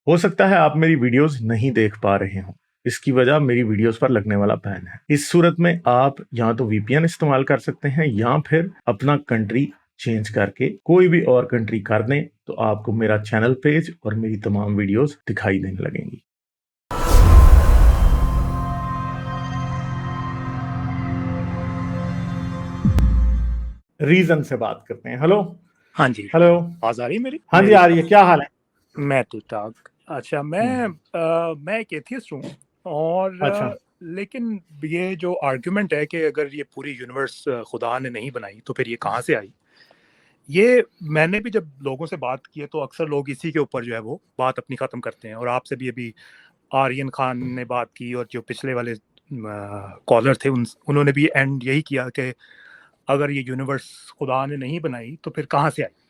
हो सकता है आप मेरी वीडियोस नहीं देख पा रहे हो। इसकी वजह मेरी वीडियोस पर लगने वाला बैन है। इस सूरत में आप या तो वीपीएन इस्तेमाल कर सकते हैं या फिर अपना कंट्री चेंज करके कोई भी और कंट्री कर दें, तो आपको मेरा चैनल पेज और मेरी तमाम वीडियोस दिखाई देने लगेंगी। रीजन से बात करते हैं। हेलो। हाँ जी, हेलो। आवाज आ रही है मेरी? हाँ जी, आ रही है। क्या हाल है? मैं ठीक ठाक। अच्छा, मैं एक एथियस्ट हूँ और अच्छा। लेकिन ये जो आर्गुमेंट है कि अगर ये पूरी यूनिवर्स खुदा ने नहीं बनाई तो फिर ये कहाँ से आई, ये मैंने भी जब लोगों से बात की है तो अक्सर लोग इसी के ऊपर जो है वो बात अपनी ख़त्म करते हैं। और आपसे भी अभी आर्यन खान ने बात की और जो पिछले वाले कॉलर थे उन्होंने भी एंड यही किया कि अगर ये यूनिवर्स खुदा ने नहीं बनाई तो फिर कहाँ से आई।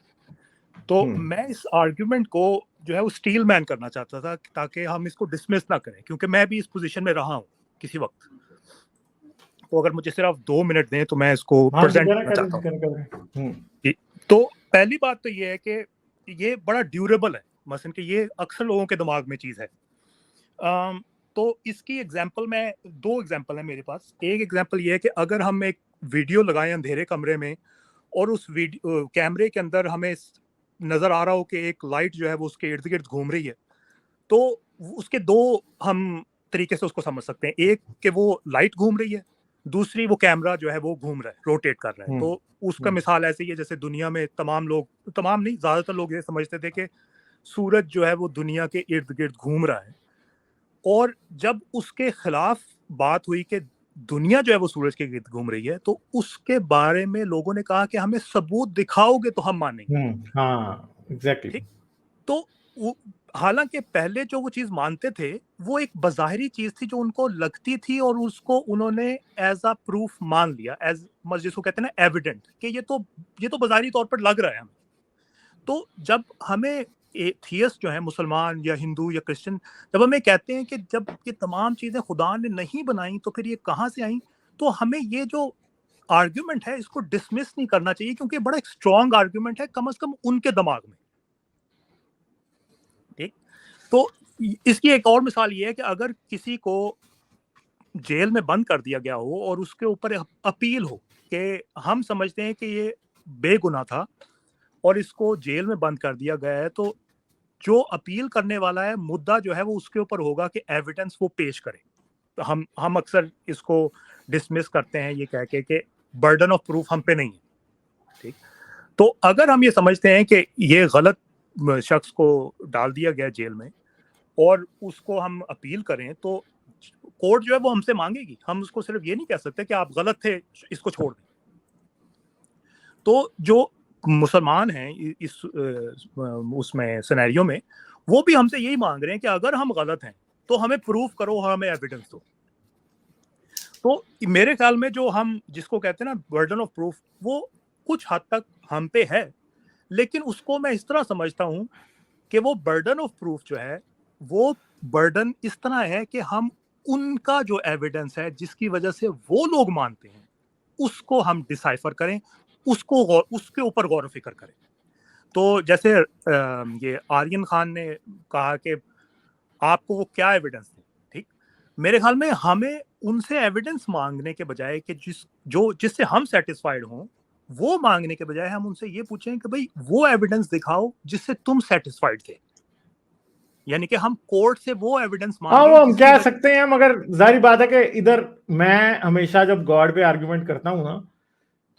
तो मैं इस आर्ग्यूमेंट को जो है वो स्टील मैन करना चाहता था ताकि हम इसको डिसमिस ना करें, क्योंकि मैं भी इस पोजीशन में रहा हूँ किसी वक्त। तो अगर मुझे सिर्फ 2 मिनट दें तो मैं इसको प्रेजेंट करना चाहता हूँ। तो पहली बात तो ये है कि ये बड़ा ड्यूरेबल है, मसलन कि ये अक्सर लोगों के दिमाग में चीज़ है। तो इसकी एग्जांपल मैं 2 एग्जांपल है मेरे पास। एक एग्जांपल ये है कि अगर हम एक वीडियो लगाएं अंधेरे कमरे में और उस कैमरे के अंदर हमें नजर आ रहा हो कि एक लाइट जो है वो उसके इर्द गिर्द घूम रही है, तो उसके 2 हम तरीके से उसको समझ सकते हैं। एक कि वो लाइट घूम रही है, दूसरी वो कैमरा जो है वो घूम रहा है, रोटेट कर रहा है। तो उसका मिसाल ऐसे ही है जैसे दुनिया में तमाम नहीं, ज्यादातर लोग ये समझते थे कि सूरज जो है वो दुनिया के इर्द गिर्द घूम रहा है, और जब उसके खिलाफ बात हुई कि दुनिया जो है वो सूरज के इर्द घूम रही है, तो उसके बारे में लोगों ने कहा कि हमें सबूत दिखाओगे तो हम मानेंगे। हाँ, एग्जैक्टली। ठीक। तो हालांकि पहले जो वो चीज मानते थे वो एक बज़ाहिरी चीज थी जो उनको लगती थी, और उसको उन्होंने एज अ प्रूफ मान लिया, एज जिसको कहते हैं ना एविडेंट, कि ये तो बज़ाहिरी तौर पर लग रहा है हमें। तो जब हमें एथियस्ट जो है, मुसलमान या हिंदू या क्रिश्चियन, जब हमें कहते हैं कि जब ये तमाम चीजें खुदा ने नहीं बनाई तो फिर ये कहाँ से आई, तो हमें ये जो आर्ग्यूमेंट है इसको डिसमिस नहीं करना चाहिए, क्योंकि बड़ा एक स्ट्रॉन्ग आर्ग्यूमेंट है, कम से कम उनके दिमाग में। ठीक। तो इसकी एक और मिसाल ये है कि अगर किसी को जेल में बंद कर दिया गया हो और उसके ऊपर अपील हो कि हम समझते हैं कि ये बेगुनाह था और इसको जेल में बंद कर दिया गया है, तो जो अपील करने वाला है मुद्दा जो है वो उसके ऊपर होगा कि एविडेंस वो पेश करे। तो हम अक्सर इसको डिसमिस करते हैं ये कह के कि बर्डन ऑफ प्रूफ हम पे नहीं है। ठीक। तो अगर हम ये समझते हैं कि ये गलत शख्स को डाल दिया गया जेल में और उसको हम अपील करें, तो कोर्ट जो है वो हमसे मांगेगी। हम उसको सिर्फ ये नहीं कह सकते कि आप गलत थे, इसको छोड़ दें। तो जो मुसलमान हैं इस उसमें सिनेरियो में, वो भी हमसे यही मांग रहे हैं कि अगर हम गलत हैं तो हमें प्रूफ करो, हमें एविडेंस दो। तो मेरे ख्याल में जो हम जिसको कहते हैं ना बर्डन ऑफ प्रूफ, वो कुछ हद तक हम पे है, लेकिन उसको मैं इस तरह समझता हूँ कि वो बर्डन ऑफ प्रूफ जो है वो बर्डन इस तरह है कि हम उनका जो एविडेंस है जिसकी वजह से वो लोग मानते हैं उसको हम डिसाइफर करें, उसके ऊपर गौर फिक्र करें। तो जैसे ये आर्यन खान ने कहा कि आपको वो क्या एविडेंस है। ठीक। मेरे ख्याल में हमें उनसे एविडेंस मांगने के बजाय कि जिससे हम सेटिस्फाइड हों, वो मांगने के बजाय हम उनसे ये पूछें कि भाई वो एविडेंस दिखाओ जिससे तुम सेटिस्फाइड थे। यानी कि हम कोर्ट से वो एविडेंस हाँ, मांगे वो हम जिसकी कह सकते हैं, मगर जाहिर बात है कि इधर मैं हमेशा जब गॉड पे आर्गुमेंट करता हूँ ना,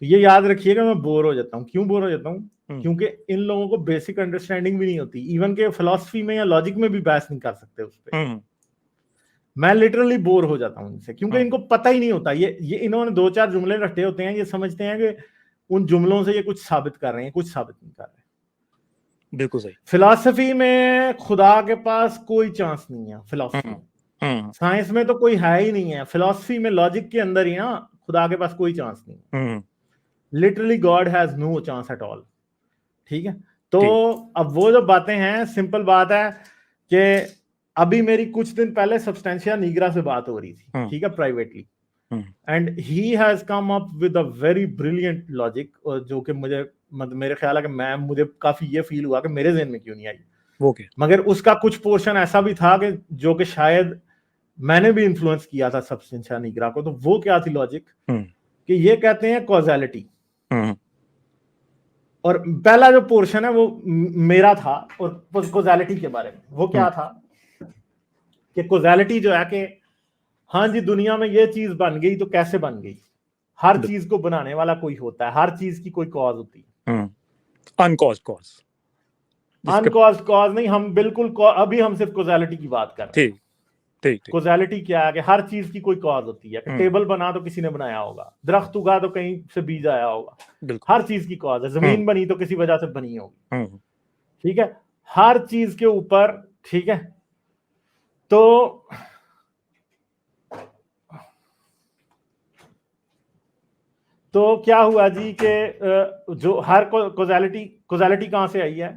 तो ये याद रखिएगा मैं बोर हो जाता हूँ। क्यों बोर हो जाता हूँ? क्योंकि इन लोगों को बेसिक अंडरस्टैंडिंग भी नहीं होती। इवन के फिलॉसफी में या लॉजिक में भी बहस नहीं कर सकते उस पर। मैं लिटरली बोर हो जाता हूँ इनसे, क्योंकि इनको पता ही नहीं होता। ये इन्होंने 2-4 जुमले रटे होते हैं, ये समझते हैं कि उन जुमलों से ये कुछ साबित कर रहे हैं, कुछ साबित नहीं कर रहे। बिल्कुल सही। फिलॉसफी में खुदा के पास कोई चांस नहीं है। फिलॉसफी में, साइंस में तो कोई है ही नहीं है। फिलॉसफी में लॉजिक के अंदर ही ना खुदा के पास कोई चांस नहीं है। Literally god has no chance at all. ठीक है। तो अब वो जो बातें हैं, सिंपल बात है कि अभी मेरी कुछ दिन पहले सब्सटेंशिया नीग्रा से बात हो रही थी, ठीक है, privately, and he has come up with a very brilliant logic, जो कि मुझे मेरे ख्याल है कि मुझे काफी ये फील हुआ कि मेरे ज़हन में क्यों नहीं आई। वो क्या? मगर उसका कुछ पोर्शन ऐसा भी था कि जो कि शायद मैंने भी इन्फ्लुएंस किया था सबस्टेंशिया निग्रा को। तो वो क्या थी लॉजिक, कि ये कहते हैं कॉजेलिटी, और पहला जो पोर्शन है वो मेरा था और कॉजेलिटी के बारे में। वो क्या था कि कॉजेलिटी जो है कि हाँ जी दुनिया में ये चीज बन गई तो कैसे बन गई, हर चीज को बनाने वाला कोई होता है, हर चीज की कोई कॉज होती है। अनकॉज्ड कॉज, अनकॉज्ड कॉज नहीं, हम बिल्कुल अभी हम सिर्फ कॉजेलिटी की बात कर रहे हैं। ठीक। कॉजेलिटी क्या है कि हर चीज की कोई कॉज होती है। टेबल बना तो किसी ने बनाया होगा, दरख्त उगा तो कहीं से बीज आया होगा, हर चीज की कॉज है। जमीन बनी तो किसी वजह से बनी होगी, ठीक है, हर चीज के ऊपर, ठीक है। तो क्या हुआ जी कि जो हर कॉजेलिटी कहां से आई है?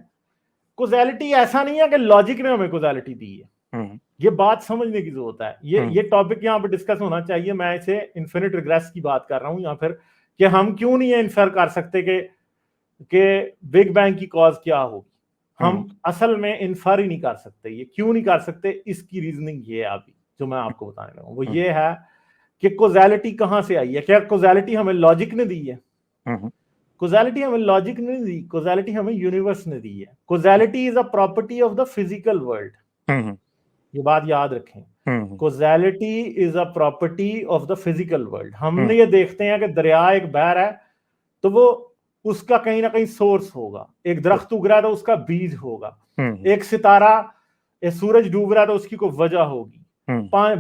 कॉजेलिटी ऐसा नहीं है कि लॉजिक ने हमें कॉजेलिटी दी है, ये बात समझने की जरूरत है। ये टॉपिक यहाँ पे डिस्कस होना चाहिए। मैं इसे इन्फिनिट रिग्रेस की बात कर रहा हूं, या फिर कि हम क्यों नहीं इन्फर कर सकते कि बिग बैंग की कॉज क्या होगी। हम असल में इन्फर ही नहीं कर सकते। ये क्यों नहीं कर सकते, इसकी रीजनिंग ये है अभी जो मैं आपको बताने लगा हूं। वो ये है कि कॉजेलिटी कहां से आई है। क्या कॉजेलिटी हमें लॉजिक ने दी है? कॉजेलिटी हमें लॉजिक ने दी, कॉजेलिटी हमें यूनिवर्स ने दी है। Causality is a property of the physical world, ये बात याद रखें। Causality is a property of the physical world. हमने ये देखते हैं कि दरिया एक बह रहा है तो वो उसका कहीं ना कहीं सोर्स होगा, एक दरख्त उग रहा है तो उसका बीज होगा, एक सितारा, एक सूरज डूब रहा है तो उसकी कोई वजह होगी,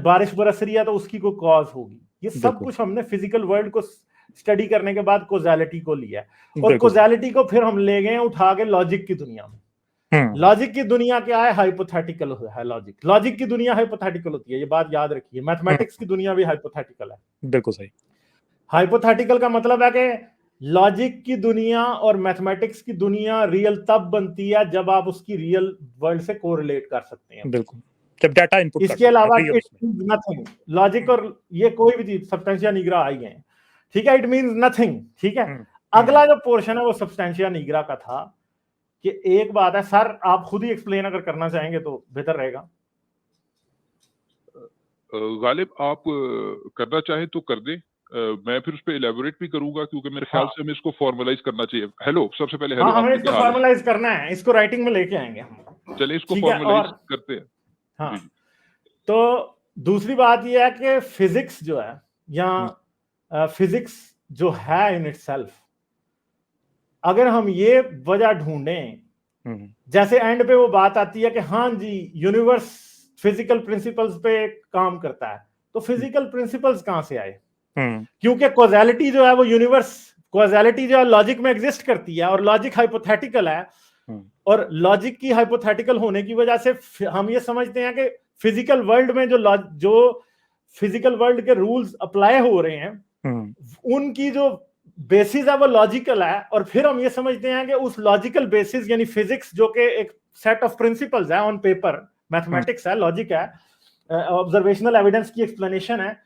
बारिश बरस रही है तो उसकी कोई कॉज होगी। ये सब कुछ हमने फिजिकल वर्ल्ड को स्टडी करने के बाद कॉजेलिटी को लिया, और कॉजेलिटी को फिर हम ले गए उठा के लॉजिक की दुनिया में। लॉजिक की दुनिया क्या है? हाइपोथेटिकल है लॉजिक। लॉजिक की दुनिया हाइपोथेटिकल होती है, ये बात याद रखिए। मैथमेटिक्स की दुनिया भी हाइपोथेटिकल है। बिल्कुल सही। हाइपोथेटिकल का मतलब है कि लॉजिक की दुनिया और मैथमेटिक्स की दुनिया रियल तब बनती है जब आप उसकी रियल वर्ल्ड से कोरिलेट कर सकते हैं। बिल्कुल, जब डाटा इनपुट इसके अलावा इट मींस नथिंग। लॉजिक और ये कोई भी चीज, सब्सटेंशिया निग्रा आई है, ठीक है, इट मींस नथिंग, ठीक है। अगला जो पोर्शन है वो सब्सटेंशिया निग्रा का था कि एक बात है सर, आप खुद ही एक्सप्लेन अगर करना चाहेंगे तो बेहतर रहेगा। गालिब आप करना चाहे तो कर दे, मैं फिर उस पर इलेबोरेट भी करूंगा, क्योंकि मेरे ख्याल से हमें इसको फॉर्मलाइज करना चाहिए। हेलो, सबसे पहले हेलो। हमें इसको फॉर्मलाइज करना है, इसको राइटिंग में लेके आएंगे हम। चलिए इसको फॉर्मलाइज करते हैं। हाँ, तो दूसरी बात यह है कि फिजिक्स जो है, या फिजिक्स जो है इन इटसेल्फ, अगर हम ये वजह ढूंढें, जैसे एंड पे वो बात आती है कि हाँ जी यूनिवर्स फिजिकल प्रिंसिपल्स पे काम करता है, तो फिजिकल प्रिंसिपल्स कहां से आए? क्योंकि कॉजेलिटी जो है वो यूनिवर्स, कॉजेलिटी जो है लॉजिक में एग्जिस्ट करती है, और लॉजिक हाइपोथेटिकल है, और लॉजिक की हाइपोथेटिकल होने की वजह से हम ये समझते हैं कि फिजिकल वर्ल्ड में जो फिजिकल वर्ल्ड के रूल्स अप्लाई हो रहे हैं, उनकी जो बेसिस है वो लॉजिकल है, और फिर हम ये समझते हैं कि उस लॉजिकल बेसिस यानी फिजिक्स जो कि एक सेट ऑफ प्रिंसिपल्स है ऑन पेपर, मैथमेटिक्स है, लॉजिक है, ऑब्जर्वेशनल एविडेंस की एक्सप्लेनेशन है,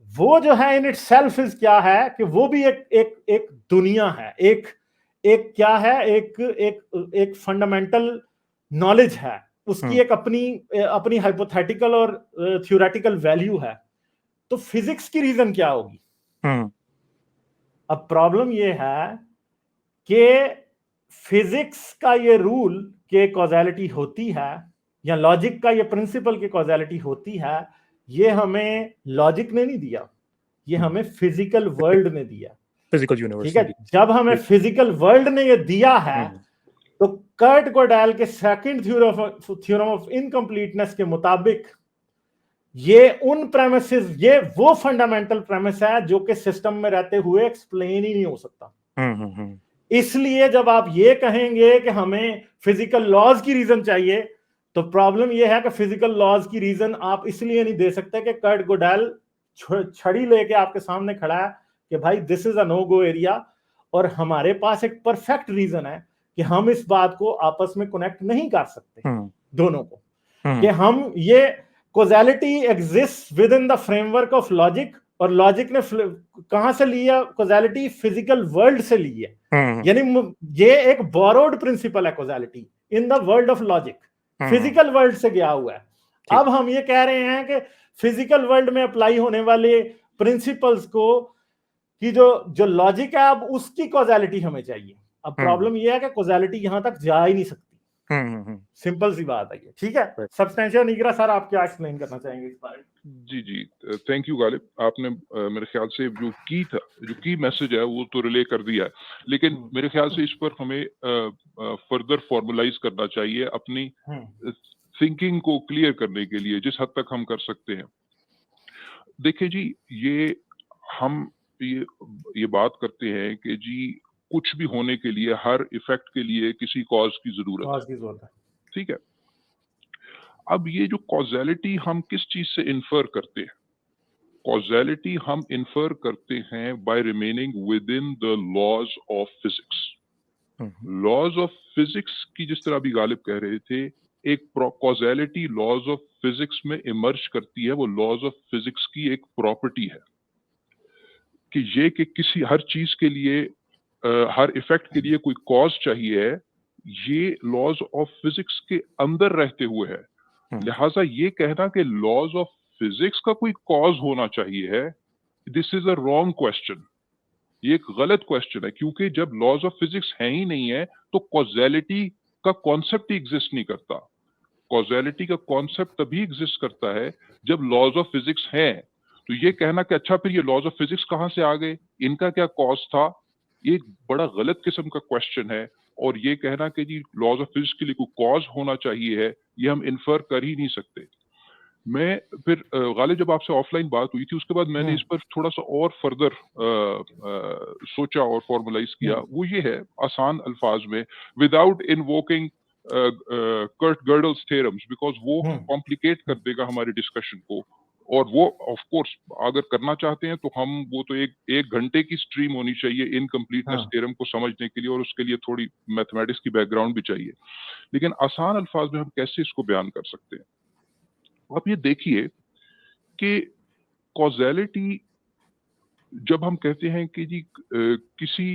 वो जो है इन इटसेल्फ इज क्या है कि वो भी एक दुनिया है, एक क्या है, एक फंडामेंटल नॉलेज है, उसकी एक अपनी हाइपोथेटिकल और थ्योरेटिकल वैल्यू है। तो फिजिक्स की रीजन क्या होगी? अब प्रॉब्लम ये है कि फिजिक्स का ये रूल के कॉजेलिटी होती है, या लॉजिक का ये प्रिंसिपल की कॉजेलिटी होती है, ये हमें लॉजिक ने नहीं दिया, ये हमें फिजिकल वर्ल्ड ने दिया, फिजिकल यूनिवर्स। ठीक है। जब हमें फिजिकल वर्ल्ड ने ये दिया है, तो कर्ट गोडेल के सेकंड थ्योरम ऑफ इनकम्प्लीटनेस के मुताबिक ये उन प्रेमिसेस, ये वो फंडामेंटल प्रेमिस है जो कि सिस्टम में रहते हुए एक्सप्लेन ही नहीं हो सकता। इसलिए जब आप ये कहेंगे कि हमें फिजिकल लॉज की रीजन चाहिए, तो प्रॉब्लम ये है कि फिजिकल लॉज की रीजन आप इसलिए नहीं दे सकते कि कर्ट गोडेल छड़ी लेके आपके सामने खड़ा है कि भाई this is a no go area, और हमारे पास एक परफेक्ट रीजन है कि हम इस बात को आपस में कनेक्ट नहीं कर सकते दोनों को, कि हम ये causality exist with in the framework of logic, और लॉजिक ने कहां से लिया कॉजेलिटी? फिजिकल वर्ल्ड से ली है, यानी ये एक बोरोड प्रिंसिपल है causality, in the world of logic, physical world से गया हुआ है। अब हम ये कह रहे हैं कि फिजिकल वर्ल्ड में अप्लाई होने वाले प्रिंसिपल्स को कि जो लॉजिक है अब उसकी कॉजेलिटी हमें चाहिए। अब प्रॉब्लम ये है कि कॉजेलिटी यहां तक जा ही नहीं सकती। सिंपल सी बात है ये, ठीक है। सब्सटेंशियल निगरा सर, आप क्या एक्सप्लेन करना चाहेंगे इस बारे में? जी, थैंक यू गालिब। आपने मेरे ख्याल से जो की मैसेज है वो तो रिले कर दिया है, लेकिन मेरे ख्याल से इस पर हमें फर्दर फॉर्मुलाइज करना चाहिए अपनी थिंकिंग को क्लियर करने के लिए, जिस हद तक हम कर सकते हैं। देखिए जी, हम ये बात करते हैं कि जी कुछ भी होने के लिए, हर इफेक्ट के लिए किसी कॉज की जरूरत है, ठीक है। अब ये जो कॉजेलिटी हम किस चीज से इन्फर करते हैं? कॉजेलिटी हम इन्फर करते हैं by remaining within the laws of physics. Laws of physics की जिस तरह अभी गालिब कह रहे थे, एक कॉजेलिटी लॉज ऑफ फिजिक्स में इमर्ज करती है। वो लॉज ऑफ फिजिक्स की एक प्रॉपर्टी है कि किसी हर चीज के लिए, हर इफेक्ट के लिए कोई कॉज चाहिए है। ये लॉज ऑफ फिजिक्स के अंदर रहते हुए है। लिहाजा ये कहना कि लॉज ऑफ फिजिक्स का कोई कॉज होना चाहिए है, this is a wrong question. ये एक गलत क्वेश्चन है, क्योंकि जब लॉज ऑफ फिजिक्स है ही नहीं है तो कॉजेलिटी का कॉन्सेप्ट ही एग्जिस्ट नहीं करता। कॉजेलिटी का कॉन्सेप्ट तभी एग्जिस्ट करता है जब लॉज ऑफ फिजिक्स हैं। तो ये कहना कि अच्छा फिर ये लॉज ऑफ फिजिक्स कहां से आ गए, इनका क्या कॉज था, ये एक बड़ा गलत किस्म का क्वेश्चन है। और ये कहना कि जी लॉज ऑफ फिजिक्स के लिए कोई कॉज होना चाहिए है, ये हम इन्फर कर ही नहीं सकते। मैं फिर गालिब जब आपसे ऑफलाइन बात हुई थी उसके बाद मैंने इस पर थोड़ा सा और फर्दर सोचा और फॉर्मुलाइज किया। वो ये है, आसान अल्फाज में, without invoking Kurt Godel's theorems, because वो कॉम्प्लिकेट कर देगा हमारी डिस्कशन को। और वो ऑफ कोर्स अगर करना चाहते हैं तो वो तो एक घंटे की स्ट्रीम होनी चाहिए इनकम्प्लीटनेस थ्योरम को समझने के लिए, और उसके लिए थोड़ी मैथमेटिक्स की बैकग्राउंड भी चाहिए। लेकिन आसान अल्फाज में हम कैसे इसको बयान कर सकते हैं? आप ये देखिए कि कॉजेलिटी, जब हम कहते हैं कि जी किसी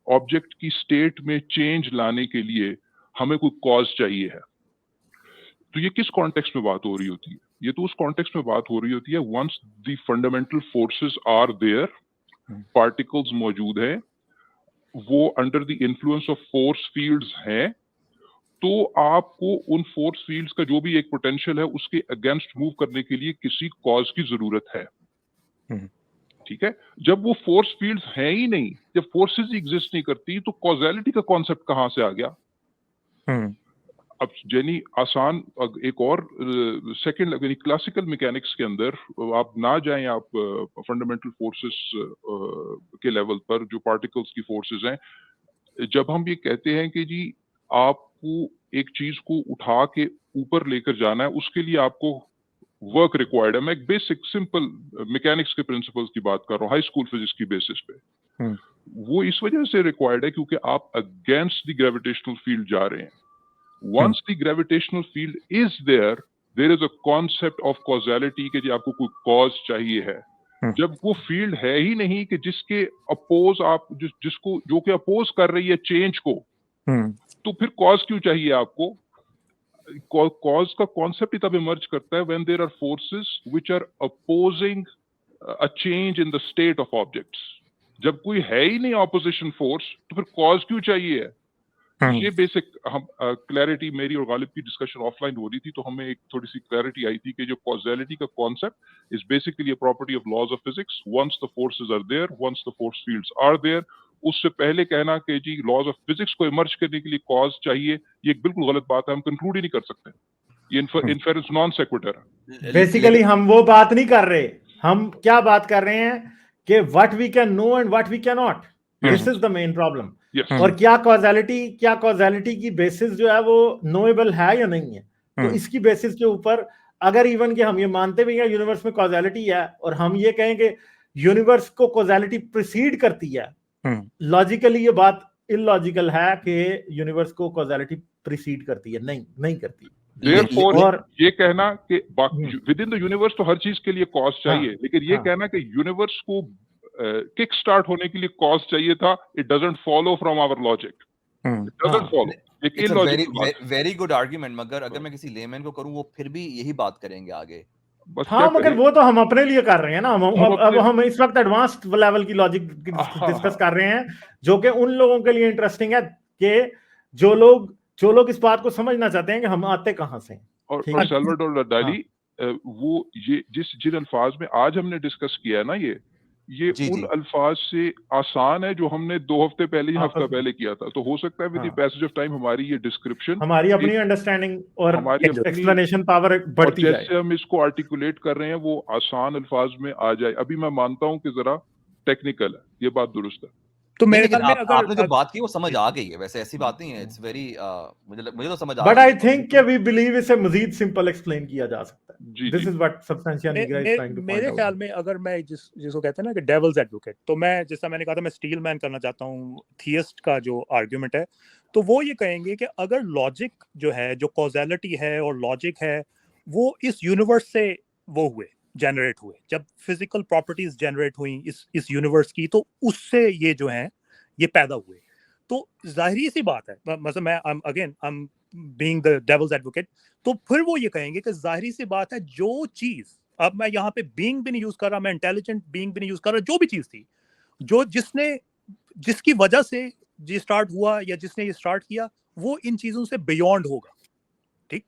ऑब्जेक्ट की स्टेट में चेंज लाने के लिए हमें कोई कॉज चाहिए है, तो ये किस कॉन्टेक्स्ट में बात हो रही होती है? ये तो उस कॉन्टेक्स्ट में बात हो रही होती है once the fundamental forces are there, particles मौजूद हैं, वो under the influence of force fields हैं, तो आपको उन फोर्स फील्ड्स का जो भी एक पोटेंशियल है उसके अगेंस्ट मूव करने के लिए किसी कॉज की जरूरत है। ठीक है। जब वो फोर्स फील्ड्स हैं ही नहीं, जब फोर्सेस ही एग्जिस्ट नहीं करती, तो कॉजेलिटी का कॉन्सेप्ट कहां से आ गया? अब यानी आसान एक और सेकंड, यानी क्लासिकल मैकेनिक्स के अंदर आप ना जाएं, आप फंडामेंटल फोर्सेस के लेवल पर, जो पार्टिकल्स की फोर्सेस हैं। जब हम ये कहते हैं कि जी आपको एक चीज को उठा के ऊपर लेकर जाना है, उसके लिए आपको वर्क रिक्वायर्ड है। मैं एक बेसिक सिंपल मैकेनिक्स के प्रिंसिपल्स की बात कर रहा हूँ, हाई स्कूल फिजिक्स की बेसिस पे। वो इस वजह से रिक्वायर्ड है क्योंकि आप अगेंस्ट द ग्रेविटेशनल फील्ड जा रहे हैं। Once the gravitational field is there, there is a concept of causality कि जी आपको कोई cause चाहिए है। जब वो फील्ड है ही नहीं कि जिसके अपोज आप जिसको जो कि अपोज कर रही है चेंज को, तो फिर कॉज क्यों चाहिए आपको? कॉज का कॉन्सेप्ट ही तब इमर्ज करता है when there are forces which are opposing a change in the state of objects। जब कोई है ही नहीं ऑपोजिशन फोर्स, तो फिर कॉज क्यों चाहिए है? ये बेसिक हम क्लैरिटी, मेरी और गालिब की डिस्कशन ऑफलाइन हो रही थी, तो हमें एक थोड़ी सी क्लैरिटी आई थी कि जो कॉजेलिटी का concept is basically a property of laws of physics. Once the forces are there, once the force fields are there, उससे पहले कहना कि जी लॉज ऑफ फिजिक्स को इमर्ज करने के लिए कॉज चाहिए, ये एक बिल्कुल गलत बात है। हम कंक्लूड ही नहीं कर सकते, ये इन्फेरेंस नॉन सेक्विटर है। बेसिकली हम वो बात नहीं कर रहे, हम क्या बात कर रहे हैं कि what we can know and what we can not, this is the main problem. और क्या कॉजेलिटी की बेसिस जो है वो नोएबल है या नहीं है। तो इसकी बेसिस के ऊपर अगर इवन कि हम ये मानते भी हैं यूनिवर्स में कॉजेलिटी है, और हम ये कहें कि यूनिवर्स को कॉजेलिटी प्रीसीड करती है, लॉजिकली ये बात इलॉजिकल है कि यूनिवर्स को कॉजेलिटी प्रीसीड करती है। नहीं करती। Therefore, ये कहना कि विद इन द यूनिवर्स तो हर चीज के लिए कॉज चाहिए, लेकिन ये कहना कि यूनिवर्स को किक स्टार्ट होने के लिए कॉज चाहिए था, it doesn't follow from our logic. It doesn't follow. एक It's a illogical very good argument, मगर अगर मैं किसी लेमैन को करूं वो फिर भी यही बात करेंगे आगे। बस हाँ, मगर वो तो हम अपने लिए कर रहे हैं ना, अब हम इस वक्त एडवांस्ड लेवल की लॉजिक डिस्कस कर रहे हैं, जो कि उन लोगों के लिए इंटरेस्टिंग है कि जो लोग इस बात को समझना चाहते हैं कि हम आते कहां से। और सल्वाडोर डाली वो ये जिन अल्फाज में आज हमने डिस्कस किया है ना, ये उन अल्फाज से आसान है जो हमने 2 हफ्ते पहले या हफ्ता पहले किया था। तो हो सकता है with the passage of time हमारी ये डिस्क्रिप्शन, हमारी अपनी अंडरस्टैंडिंग और हमारी एक्सप्लेनेशन पावर बढ़ती जाए, जैसे हम इसको आर्टिकुलेट कर रहे हैं वो आसान अल्फाज में आ जाए। अभी मैं मानता हूं कि जरा टेक्निकल है, ये बात दुरुस्त है। तो मेरे ख्याल में अगर आपने जो बात की वो समझ आ गई है, वैसे ऐसी बात नहीं है, इट्स वेरी मुझे तो समझ आ गई। बट आई थिंक कि वी बिलीव इसे मजीद सिंपल एक्सप्लेन किया जा सकता है। This is what substantia nigra is trying two point out. मेरे ख्याल में अगर मैं जिसको कहते हैं ना कि डेविल्स एडवोकेट, तो मैं जैसा मैंने कहा था मैं स्टील मैन करना चाहता हूँ थियस्ट का जो आर्गुमेंट है, तो वो ये कहेंगे कि अगर लॉजिक जो है, जो कॉजेलिटी है और लॉजिक है, वो इस यूनिवर्स से वो हुए जनरेट हुए, जब फिजिकल प्रॉपर्टीज जनरेट हुई इस यूनिवर्स की, तो उससे ये जो है ये पैदा हुए। तो जाहिर सी बात है, मतलब मैं I am being the devil's advocate, तो फिर वो ये कहेंगे कि जाहिर सी बात है जो चीज, अब मैं यहाँ पे बीइंग भी नहीं यूज कर रहा, मैं इंटेलिजेंट बीइंग भी नहीं यूज कर रहा, जो भी चीज थी जो जिसकी वजह से ये स्टार्ट हुआ या जिसने ये स्टार्ट किया, वो इन चीजों से बियॉन्ड होगा। ठीक,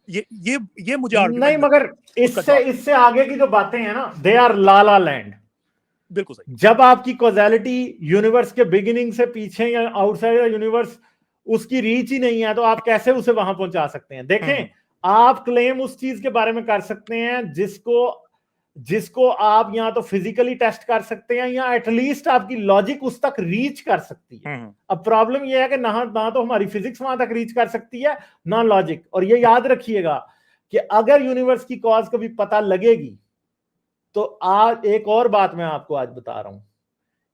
ये मुझे नहीं, मगर इससे आगे की जो बातें हैं ना, दे आर ला लैंड। बिल्कुल सही। जब आपकी कॉजेलिटी यूनिवर्स के बिगिनिंग से पीछे या आउटसाइड यूनिवर्स उसकी रीच ही नहीं है, तो आप कैसे उसे वहां पहुंचा सकते हैं? देखें, आप क्लेम उस चीज के बारे में कर सकते हैं जिसको आप या तो फिजिकली टेस्ट कर सकते हैं या एटलीस्ट आपकी लॉजिक उस तक रीच कर सकती है। अब प्रॉब्लम यह है कि ना तो हमारी फिजिक्स वहां तक रीच कर सकती है, ना लॉजिक। और ये याद रखिएगा कि अगर यूनिवर्स की कॉज कभी पता लगेगी, तो आज एक और बात मैं आपको आज बता रहा हूं,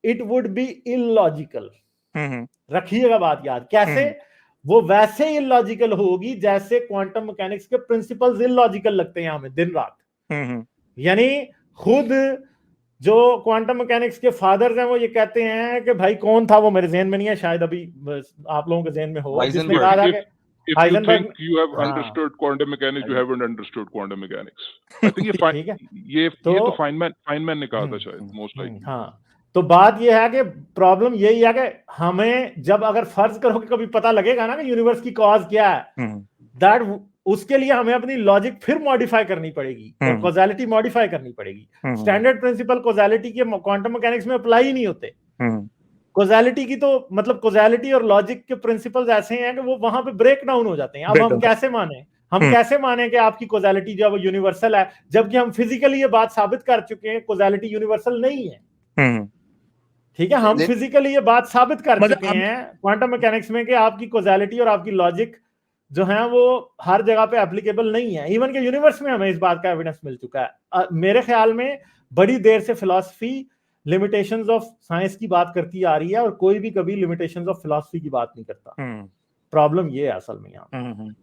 इट वुड बी इलॉजिकल। रखिएगा बात याद, कैसे? वो वैसे इलॉजिकल होगी जैसे क्वांटम मैकेनिक्स के प्रिंसिपल्स इलॉजिकल लगते हैं हमें दिन रात। यानी खुद जो क्वांटम मैकेनिक्स के फादर्स हैं वो ये कहते हैं कि भाई कौन था वो मेरे ज़हन में नहीं है, शायद अभी आप लोगों के ज़हन में हो, जिसने कहा कि if you think you have understood quantum mechanics, you haven't understood quantum mechanics. I think ये तो फाइनमैन ने कहा था शायद, most likely. हाँ, तो बात ये है कि प्रॉब्लम यही है कि हमें जब अगर फर्ज करो कि कभी पता लगेगा ना कि यूनिवर्स की कॉज क्या है, दैट उसके लिए हमें अपनी लॉजिक फिर मॉडिफाई करनी पड़ेगी और कॉजेलिटी मॉडिफाई करनी पड़ेगी। स्टैंडर्ड प्रिंसिपल कॉजेलिटी के क्वांटम मैकेनिक्स में अप्लाई ही नहीं होते। कॉजेलिटी की तो मतलब कॉजेलिटी और लॉजिक के प्रिंसिपल्स ऐसे हैं कि वो वहां पे ब्रेक डाउन हो जाते हैं। अब हम कैसे माने कि आपकी कॉजेलिटी जो है वो यूनिवर्सल है, जबकि हम फिजिकली ये बात साबित कर चुके हैं कॉजेलिटी यूनिवर्सल नहीं है। ठीक है, हम फिजिकली ये बात साबित कर चुके हैं क्वांटम मैकेनिक्स में कि आपकी कॉजेलिटी और आपकी लॉजिक जो है वो हर जगह पे एप्लीकेबल नहीं है। इवन के यूनिवर्स में हमें इस बात का एविडेंस मिल चुका है। मेरे ख्याल में बड़ी देर से फिलॉसफी लिमिटेशंस ऑफ साइंस की बात करती आ रही है और कोई भी कभी लिमिटेशंस ऑफ फिलॉसफी की बात नहीं करता। प्रॉब्लम ये है असल में यहाँ।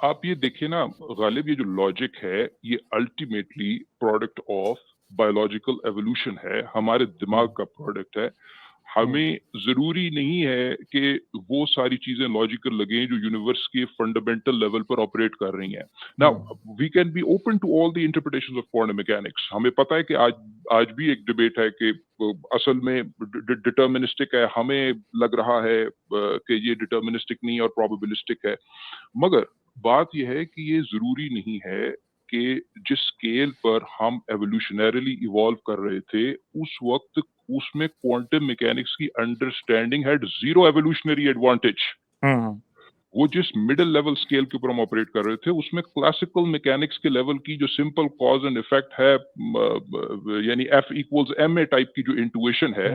आप ये देखिए ना गालिब, ये जो लॉजिक है ये ultimately product of biological evolution है, हमारे दिमाग का प्रोडक्ट है। हमें जरूरी नहीं है कि वो सारी चीजें लॉजिकल लगें जो यूनिवर्स के फंडामेंटल लेवल पर ऑपरेट कर रही हैं। Now we can be open to all the interpretations of quantum mechanics. हमें पता है कि आज भी एक डिबेट है कि असल में डिटर्मिनिस्टिक है, हमें लग रहा है कि ये डिटर्मिनिस्टिक नहीं और प्रोबेबिलिस्टिक है। मगर बात यह है कि ये जरूरी नहीं है कि जिस स्केल पर हम एवोल्यूशनरीली इवॉल्व कर रहे थे उस वक्त उसमें क्वांटम मैकेनिक्स की understanding had zero evolutionary advantage. वो जिस मिडिल लेवल स्केल के ऊपर हम ऑपरेट कर रहे थे उसमें क्लासिकल मैकेनिक्स के लेवल की जो सिंपल कॉज एंड इफेक्ट है, यानी F=ma टाइप की जो इंटुइशन है,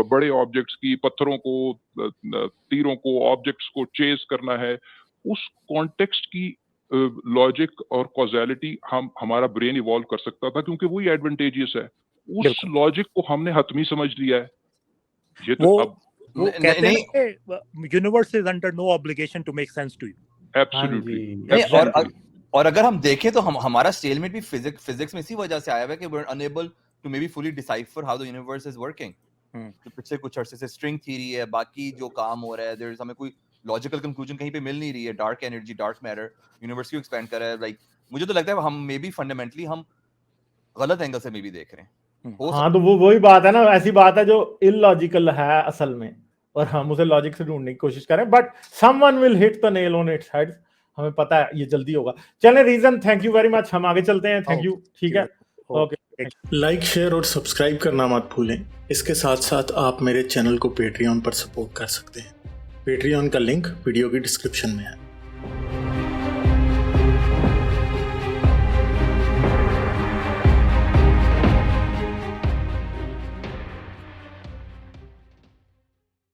बड़े ऑब्जेक्ट्स की, पत्थरों को, तीरों को, ऑब्जेक्ट्स को चेज करना है, उस कॉन्टेक्स्ट की लॉजिक और कॉजेलिटी हमारा ब्रेन इवॉल्व कर सकता था क्योंकि वही एडवांटेजियस है। उस लॉजिक को हमने हतमी समझ लिया है। ये तो अब वो कहते हैं कि universe is under no obligation to make sense to you. Absolutely. और अगर हम देखें तो हमारा स्टेलमेट भी फिजिक्स में इसी वजह से आया है कि we are unable to maybe fully decipher how the universe is working. तो पिछले कुछ अरसे से स्ट्रिंग थ्योरी है, बाकी जो काम हो रहा है, देयर इज हमें कोई लॉजिकल कंक्लूजन कहीं पे मिल नहीं रही है, dark energy, dark matter universe क्यों एक्सपैंड कर रहा है, लाइक मुझे तो लगता है हम मे बी फंडामेंटली हम गलत एंगल से मे बी देख रहे हैं। हाँ, तो वो वही बात है ना, ऐसी बात है जो इलॉजिकल है असल में, और हम उसे लॉजिक से ढूंढने की कोशिश करें, but someone will hit the nail on its head. हमें पता है ये जल्दी होगा। चलें reason, thank you very much, हम आगे चलते हैं। Thank you. ठीक है, ओके। लाइक, शेयर और सब्सक्राइब करना मत भूलें। इसके साथ साथ आप मेरे चैनल को पेट्रियन पर सपोर्ट कर सकते हैं। पेट्रियन का लिंक वीडियो की डिस्क्रिप्शन में है।